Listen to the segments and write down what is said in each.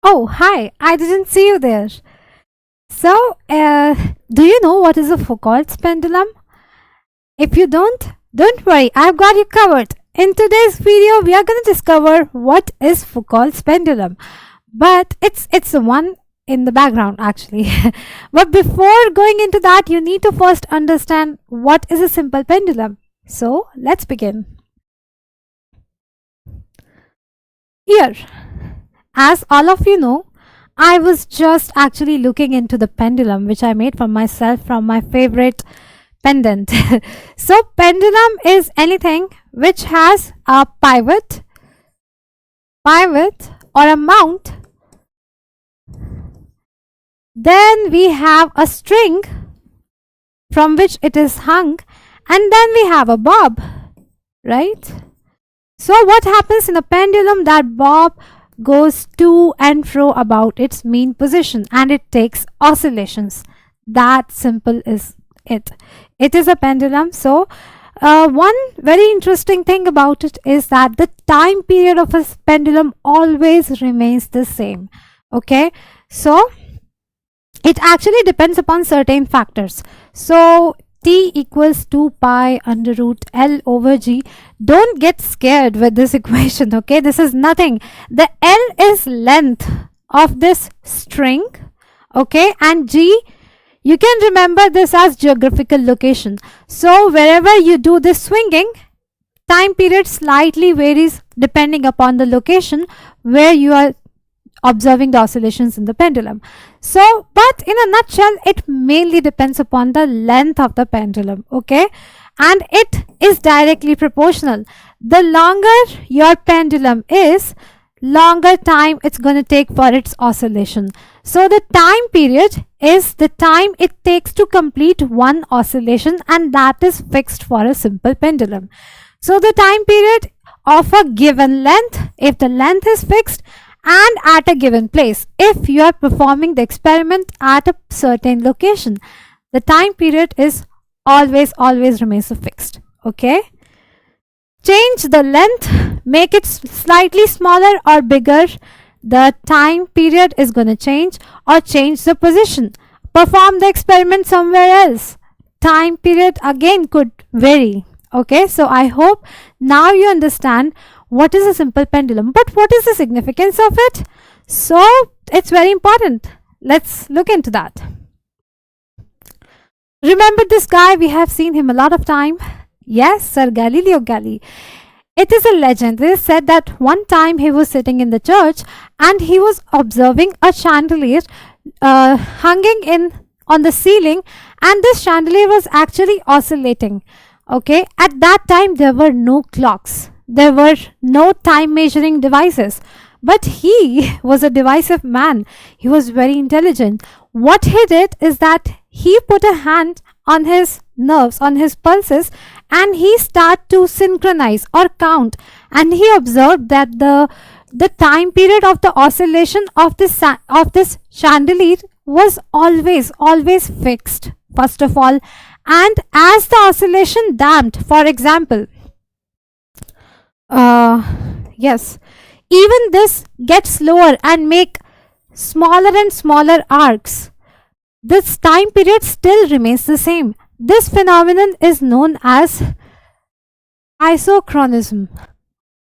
Oh, hi, I didn't see you there. So, do you know what is a Foucault's pendulum? If you don't worry, I've got you covered. In today's video, we are going to discover what is Foucault's pendulum. But it's the one in the background actually. But before going into that, you need to first understand what is a simple pendulum. So, let's begin. Here, as all of you know, I was just actually looking into the pendulum which I made for myself from my favorite pendant. So pendulum is anything which has a pivot or a mount. Then we have a string from which it is hung, and then we have a bob, right? So what happens in a pendulum? That bob goes to and fro about its mean position and it takes oscillations. That simple is it. It is a pendulum. So one very interesting thing about it is that the time period of a pendulum always remains the same. Okay, so it actually depends upon certain factors. So T equals 2 pi under root L over G. Don't get scared with this equation, okay? This is nothing. The L is length of this string, okay? And G, you can remember this as geographical location. So wherever you do this swinging, time period slightly varies depending upon the location where you are observing the oscillations in the pendulum. So, but in a nutshell, it mainly depends upon the length of the pendulum, okay? And it is directly proportional. The longer your pendulum is, longer time it's going to take for its oscillation. So the time period is the time it takes to complete one oscillation, and that is fixed for a simple pendulum. So the time period of a given length, if the length is fixed, and at a given place, if you are performing the experiment at a certain location, the time period is always remains fixed, okay? Change the length, make it slightly smaller or bigger, the time period is going to change, or change the position, perform the experiment somewhere else, time period again could vary, okay? So I hope now you understand what is a simple pendulum, but what is the significance of it? So it's very important. Let's look into that. Remember this guy? We have seen him a lot of time. Yes, Sir Galileo Galilei. It is a legend. It is said that one time he was sitting in the church and he was observing a chandelier hanging on the ceiling, and this chandelier was actually oscillating. Okay, at that time there were no clocks. There were no time measuring devices, but he was a divisive man. He was very intelligent. What he did is that he put a hand on his nerves, on his pulses, and he started to synchronize or count, and he observed that the time period of the oscillation of this chandelier was always fixed, first of all. And as the oscillation damped, for example, yes, even this gets slower and make smaller and smaller arcs, this time period still remains the same. This phenomenon is known as isochronism.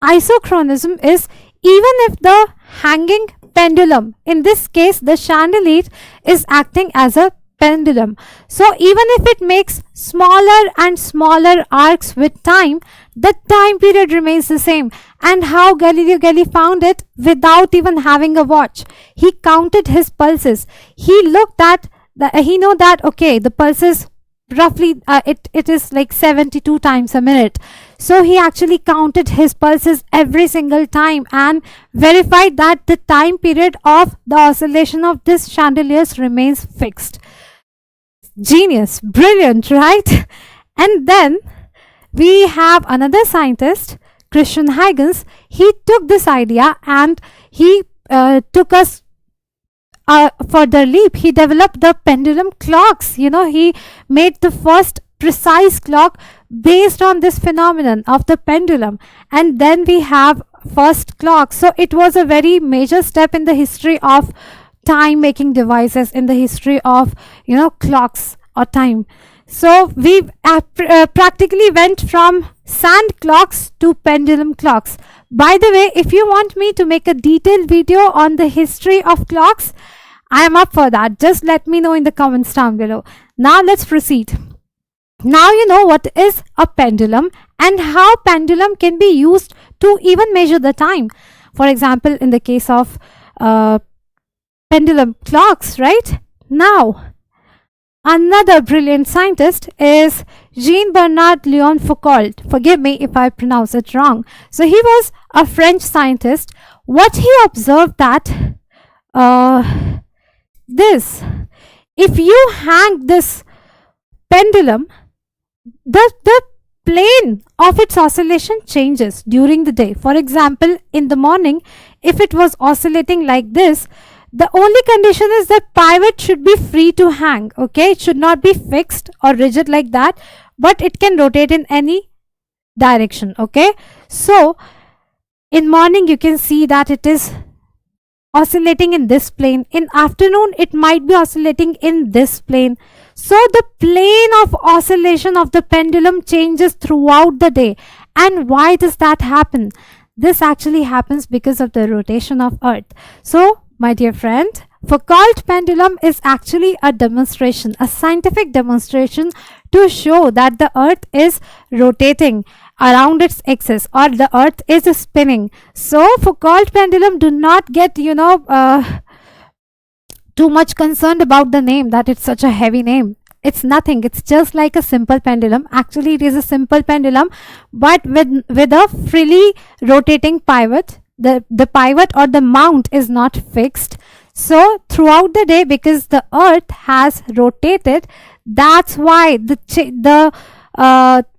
Isochronism is even if the hanging pendulum, in this case the chandelier, is acting as a pendulum, so even if it makes smaller and smaller arcs with time, the time period remains the same. And how Galileo Galilei found it? Without even having a watch, he counted his pulses. He looked at he know that okay, the pulses roughly it is like 72 times a minute. So he actually counted his pulses every single time and verified that the time period of the oscillation of this chandelier remains fixed. Genius, brilliant, right? And then we have another scientist, Christian Huygens. He took this idea and he took us further leap. He developed the pendulum clocks. You know, he made the first precise clock based on this phenomenon of the pendulum. And then we have first clock. So it was a very major step in the history of time making devices, in the history of clocks or time. So we practically went from sand clocks to pendulum clocks. By the way, if you want me to make a detailed video on the history of clocks, I am up for that. Just let me know in the comments down below. Now let's proceed. Now you know what is a pendulum and how pendulum can be used to even measure the time. For example, in the case of pendulum clocks, right? Now, another brilliant scientist is Jean-Bernard Léon Foucault. Forgive me if I pronounce it wrong. So he was a French scientist. What he observed that if you hang this pendulum, the plane of its oscillation changes during the day. For example, in the morning, if it was oscillating like this, the only condition is that pivot should be free to hang. Okay, it should not be fixed or rigid like that, but it can rotate in any direction. Okay, so in morning you can see that it is oscillating in this plane. In afternoon it might be oscillating in this plane. So the plane of oscillation of the pendulum changes throughout the day. And why does that happen? This actually happens because of the rotation of Earth. So my dear friend, Foucault pendulum is actually a demonstration, a scientific demonstration to show that the Earth is rotating around its axis, or the Earth is spinning. So Foucault pendulum, do not get too much concerned about the name, that it's such a heavy name. It's nothing. It's just like a simple pendulum. Actually, it is a simple pendulum, but with a freely rotating pivot. The pivot or the mount is not fixed. So throughout the day, because the Earth has rotated, that's why the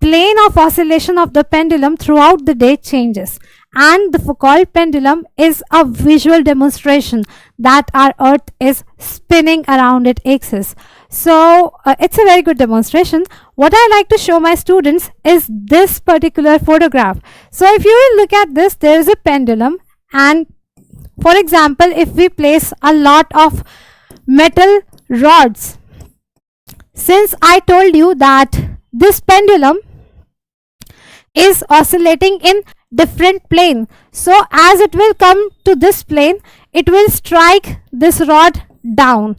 plane of oscillation of the pendulum throughout the day changes. And the Foucault pendulum is a visual demonstration that our Earth is spinning around its axis. So it's a very good demonstration. What I like to show my students is this particular photograph. So if you will look at this, there is a pendulum, and for example, if we place a lot of metal rods, since I told you that this pendulum is oscillating in different plane, so as it will come to this plane, it will strike this rod down,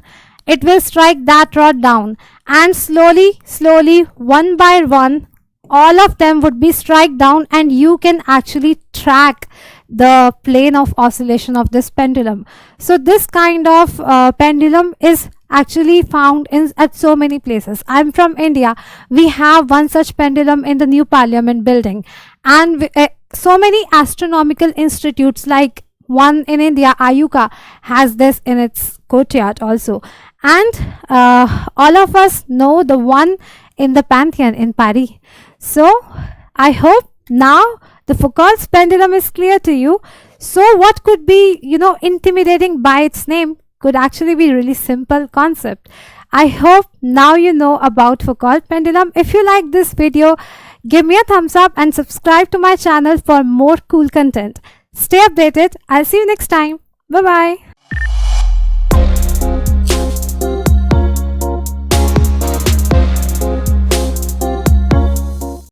it will strike that rod down, and slowly one by one all of them would be strike down, and you can actually track the plane of oscillation of this pendulum. So this kind of pendulum is actually found at so many places. I'm from India. We have one such pendulum in the new Parliament building, and so many astronomical institutes, like one in India, Ayuka, has this in its courtyard also. And all of us know the one in the Pantheon in Paris. So I hope now the Foucault's pendulum is clear to you. So what could be, intimidating by its name could actually be really simple concept. I hope now you know about Foucault pendulum. If you like this video, give me a thumbs up and subscribe to my channel for more cool content. Stay updated. I'll see you next time. Bye bye.